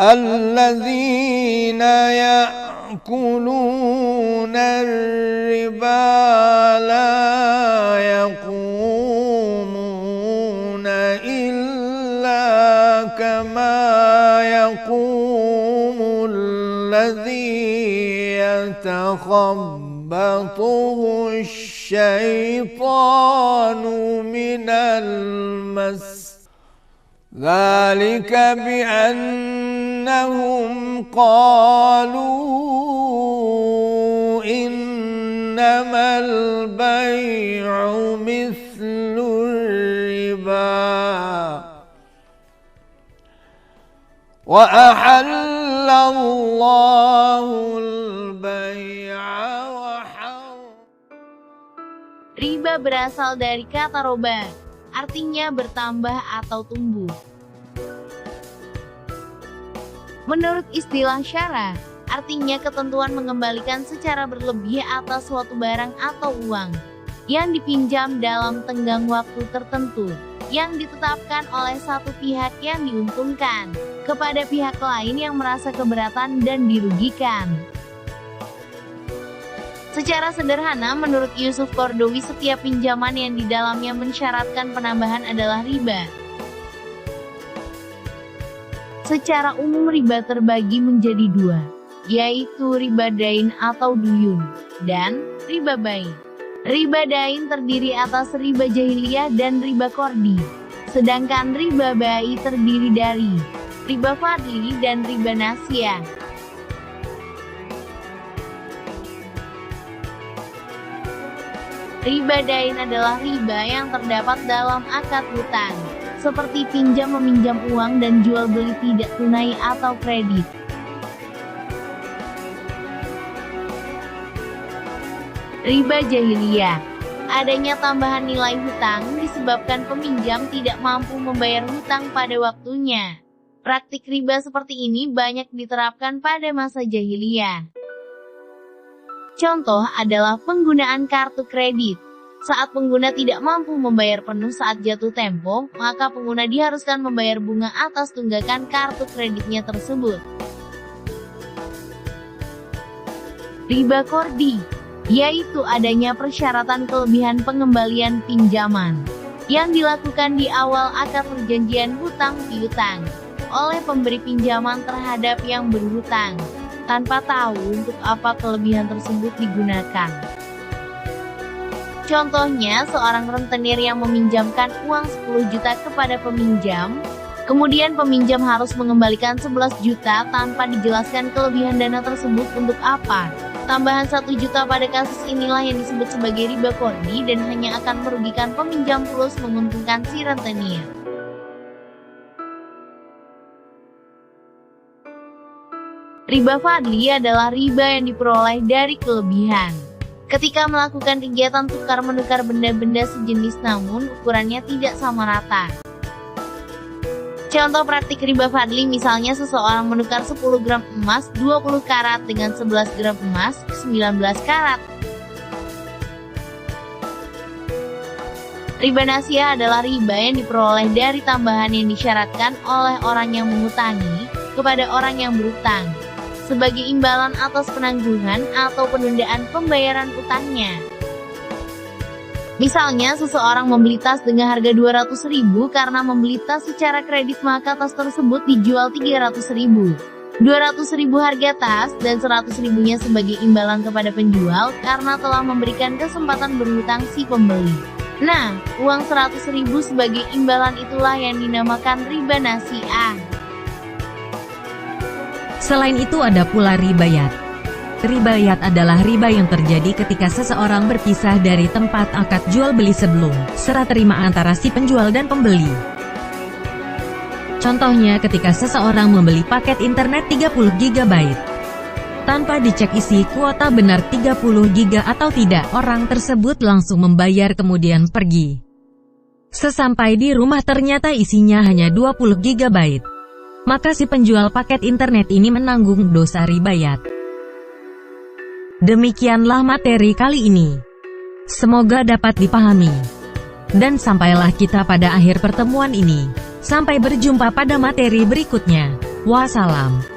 الذين يأكلون الربا لا يقومون إلا كما يقوم الذي يتخبطه الشيطان من المس ذلك بأنهم قالوا إنما البيع مثل الربا وأحل الله البيع وحرم. Riba berasal dari kata roba, artinya bertambah atau tumbuh. Menurut istilah syara, artinya ketentuan mengembalikan secara berlebih atas suatu barang atau uang yang dipinjam dalam tenggang waktu tertentu yang ditetapkan oleh satu pihak yang diuntungkan kepada pihak lain yang merasa keberatan dan dirugikan. Secara sederhana, menurut Yusuf Qaradawi, setiap pinjaman yang di dalamnya mensyaratkan penambahan adalah riba. Secara umum riba terbagi menjadi dua, yaitu riba dain atau duyun, dan riba bai. Riba dain terdiri atas riba jahiliyah dan riba kordi, sedangkan riba bai terdiri dari riba fadli dan riba nasiyah. Riba dain adalah riba yang terdapat dalam akad hutang, seperti pinjam meminjam uang dan jual beli tidak tunai atau kredit. Riba jahiliyah, adanya tambahan nilai hutang disebabkan peminjam tidak mampu membayar hutang pada waktunya. Praktik riba seperti ini banyak diterapkan pada masa jahiliyah. Contoh adalah penggunaan kartu kredit. Saat pengguna tidak mampu membayar penuh saat jatuh tempo, maka pengguna diharuskan membayar bunga atas tunggakan kartu kreditnya tersebut. Riba kordi, yaitu adanya persyaratan kelebihan pengembalian pinjaman yang dilakukan di awal akad perjanjian hutang piutang oleh pemberi pinjaman terhadap yang berhutang, tanpa tahu untuk apa kelebihan tersebut digunakan. Contohnya, seorang rentenir yang meminjamkan uang 10 juta kepada peminjam, kemudian peminjam harus mengembalikan 11 juta tanpa dijelaskan kelebihan dana tersebut untuk apa. Tambahan 1 juta pada kasus inilah yang disebut sebagai riba kordi dan hanya akan merugikan peminjam plus menguntungkan si rentenir. Riba fadli adalah riba yang diperoleh dari kelebihan. Ketika melakukan kegiatan tukar-menukar benda-benda sejenis namun ukurannya tidak sama rata. Contoh praktik riba fadli misalnya seseorang menukar 10 gram emas 20 karat dengan 11 gram emas 19 karat. Riba nasiyah adalah riba yang diperoleh dari tambahan yang disyaratkan oleh orang yang mengutangi kepada orang yang berutang sebagai imbalan atas penangguhan atau penundaan pembayaran utangnya. Misalnya, seseorang membeli tas dengan harga 200.000 karena membeli tas secara kredit, maka tas tersebut dijual 300.000. 200.000 harga tas dan 100.000-nya sebagai imbalan kepada penjual karena telah memberikan kesempatan berhutang si pembeli. Nah, uang 100.000 sebagai imbalan itulah yang dinamakan riba nasiyah. Selain itu ada pula ribayat. Ribayat adalah riba yang terjadi ketika seseorang berpisah dari tempat akad jual beli sebelum serah terima antara si penjual dan pembeli. Contohnya ketika seseorang membeli paket internet 30 GB. Tanpa dicek isi kuota benar 30 GB atau tidak, orang tersebut langsung membayar kemudian pergi. Sesampai di rumah ternyata isinya hanya 20 GB. Maka si penjual paket internet ini menanggung dosa ribayat. Demikianlah materi kali ini. Semoga dapat dipahami. Dan sampailah kita pada akhir pertemuan ini. Sampai berjumpa pada materi berikutnya. Wassalam.